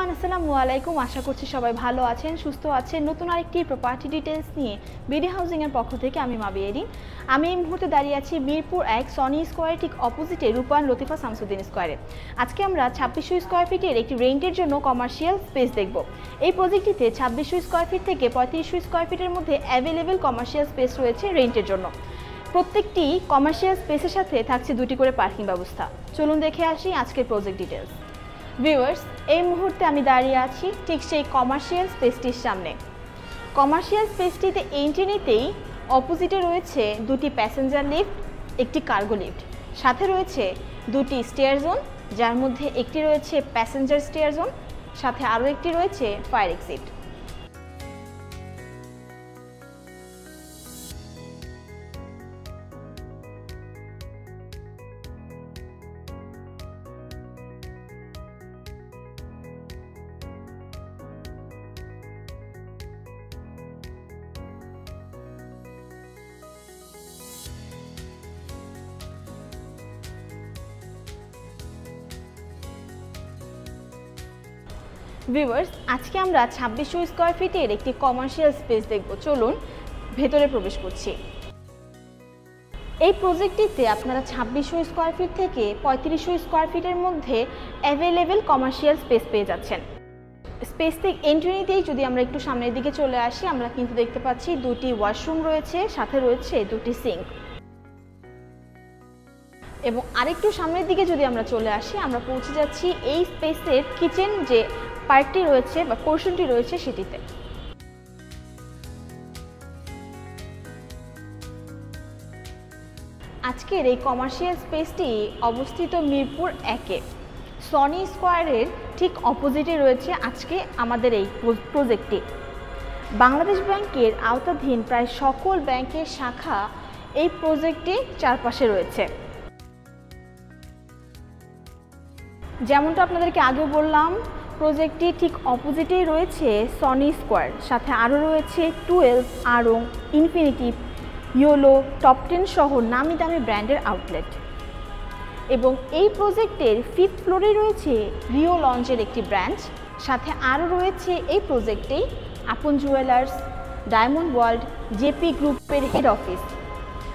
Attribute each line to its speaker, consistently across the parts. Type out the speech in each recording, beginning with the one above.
Speaker 1: Everyone, আসসালামু আলাইকুম। আশা করছি সবাই ভালো আছেন, সুস্থ আছেন। নতুন আরেকটি প্রপার্টি ডিটেলস নিয়ে বিডি হাউজিং এর পক্ষ থেকে আমি মাবি এরিন। আমি এই মুহূর্তে দাঁড়িয়ে আছি মিরপুর 1 সনি স্কয়ার ঠিক অপোজিটে রূপান লতিফা শামসুদ্দিন স্কয়ারে। আজকে আমরা 2600 স্কয়ার ফিটের একটি রেন্টের জন্য কমার্শিয়াল স্পেস দেখব। এই প্রজেক্টটিতে 2600 স্কয়ার ফিট থেকে 3500 স্কয়ার ফিটের মধ্যে অ্যাভেলেবল কমার্শিয়াল স্পেস রয়েছে রেন্টের জন্য। প্রত্যেকটি কমার্শিয়াল স্পেসের সাথে থাকছে দুটি করে পার্কিং ব্যবস্থা। চলুন দেখে আসি আজকের প্রজেক্ট ডিটেলস। ভিউয়ার্স, এই মুহূর্তে আমি দাঁড়িয়ে আছি ঠিক সেই কমার্শিয়াল স্পেসটির সামনে। কমার্শিয়াল স্পেসটিতে এন্ট্রি নিতেই অপোজিটে রয়েছে দুটি প্যাসেঞ্জার লিফট, একটি কার্গো লিফট, সাথে রয়েছে দুটি স্টেয়ার জোন, যার মধ্যে একটি রয়েছে প্যাসেঞ্জার স্টেয়ার জোন, সাথে আরও একটি রয়েছে ফায়ার এক্সিট। ভিউয়ার্স, আজকে আমরা 2600 স্কয়ার ফিটের একটি কমার্শিয়াল স্পেস দেখব। চলুন ভেতরে প্রবেশ করছি। এই প্রজেক্টটিতে আপনারা 2600 স্কয়ার ফিট থেকে 3500 স্কয়ার ফিটের মধ্যে অ্যাভেলেবেল কমার্শিয়াল স্পেস পেয়ে যাচ্ছেন। স্পেস থেকে এন্ট্রি নিতেই যদি আমরা একটু সামনের দিকে চলে আসি, আমরা কিন্তু দেখতে পাচ্ছি দুটি ওয়াশরুম রয়েছে, সাথে রয়েছে দুটি সিঙ্ক। এবং আরেকটু সামনের দিকে যদি আমরা চলে আসি, আমরা পৌঁছে যাচ্ছি এই স্পেসের কিচেন যে পার্টটি রয়েছে বা পোর্শনটি রয়েছে সেটিতে। আজকের এই কমার্শিয়াল স্পেসটি অবস্থিত মিরপুর 1-এ সনি স্কয়ারের ঠিক অপোজিটে রয়েছে আজকে আমাদের এই প্রজেক্টটি। বাংলাদেশ ব্যাংকের আওতাধীন প্রায় সকল ব্যাংকের শাখা এই প্রজেক্টটি চারপাশে রয়েছে। যেমনটা আপনাদেরকে আগেও বললাম, প্রজেক্টটি ঠিক অপোজিটেই রয়েছে সনি স্কয়ার, সাথে আরও রয়েছে 12, আরং, ইনফিনিটি, ইয়োলো, টপ 10 সহ নামি দামি ব্র্যান্ডের আউটলেট। এবং এই প্রজেক্টের 5th ফ্লোরে রয়েছে রিও লঞ্চের একটি ব্রাঞ্চ, সাথে আরও রয়েছে এই প্রজেক্টেই আপন জুয়েলার্স, ডায়মন্ড ওয়ার্ল্ড, জেপি গ্রুপের হেড অফিস।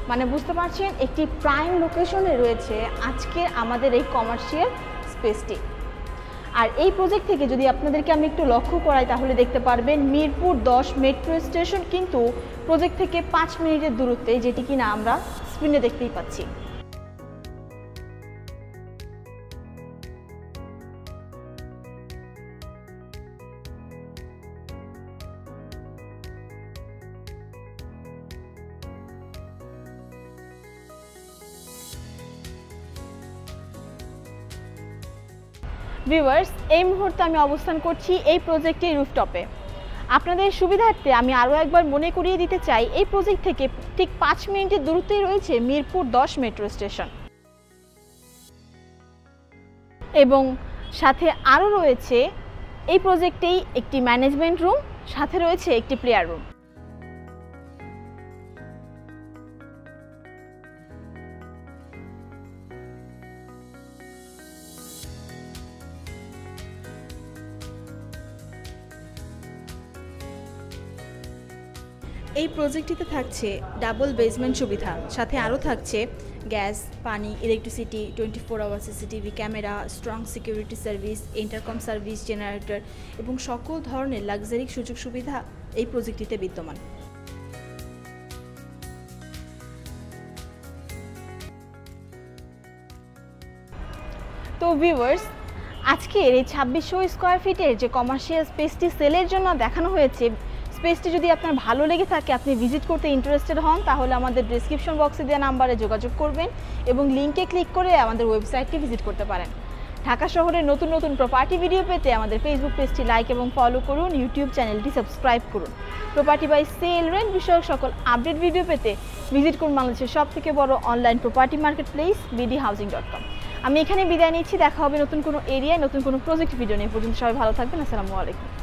Speaker 1: মানে বুঝতে পারছেন, একটি প্রাইম লোকেশনে রয়েছে আজকের আমাদের এই কমার্শিয়াল স্পেসটি। আর এই প্রজেক্ট থেকে যদি আপনাদেরকে আমি একটু লক্ষ্য করাই, তাহলে দেখতে পারবেন মিরপুর 10 মেট্রো স্টেশন কিন্তু প্রজেক্ট থেকে 5 মিনিটের দূরত্বে, যেটি কিনা আমরা স্ক্রিনে দেখতেই পাচ্ছি। ভিউয়ার্স, এই মুহূর্তে আমি অবস্থান করছি এই প্রজেক্টের রুফটপে। আপনাদের সুবিধার্থে আমি আরও একবার মনে করিয়ে দিতে চাই, এই প্রজেক্ট থেকে ঠিক 5 মিনিটের দূরত্বেই রয়েছে মিরপুর 10 মেট্রো স্টেশন, এবং সাথে আরও রয়েছে এই প্রজেক্টেই একটি ম্যানেজমেন্ট রুম, সাথে রয়েছে একটি প্লেয়ার রুম। এই প্রজেক্টটিতে থাকছে ডাবল বেসমেন্ট সুবিধা, সাথে আরও থাকছে গ্যাস, পানি, electricity, 24 hour CCTV camera, strong security service, intercom service, generator এবং সকল ধরনের লাক্সারি সুযোগ সুবিধা এই প্রজেক্টটিতে বিদ্যমান। তো ভিউয়ার্স, আজকের এই 2600 স্কয়ার ফিটের যে কমার্শিয়াল স্পেসটি সেলের জন্য দেখানো হয়েছে, স্পেসটি যদি আপনার ভালো লেগে থাকে, আপনি ভিজিট করতে ইন্টারেস্টেড হন, তাহলে আমাদের ডেসক্রিপশন বক্সে দেওয়া নাম্বারে যোগাযোগ করবেন এবং লিঙ্কে ক্লিক করে আমাদের ওয়েবসাইটটি ভিজিট করতে পারেন। ঢাকা শহরের নতুন নতুন প্রপার্টি ভিডিও পেতে আমাদের ফেসবুক পেজটি লাইক এবং ফলো করুন, ইউটিউব চ্যানেলটি সাবস্ক্রাইব করুন। প্রপার্টি বাই সেল, রেন্ট বিষয়ক সকল আপডেট ভিডিও পেতে ভিজিট করুন বাংলাদেশের সবথেকে বড় online property market place bdhousing.com। আমি এখানে বিদায় নিচ্ছি। দেখা হবে নতুন কোনো এরিয়ায় নতুন কোনো প্রজেক্ট ভিডিও নিয়ে। পর্যন্ত সবাই ভালো থাকবেন। আসসালামু আলাইকুম।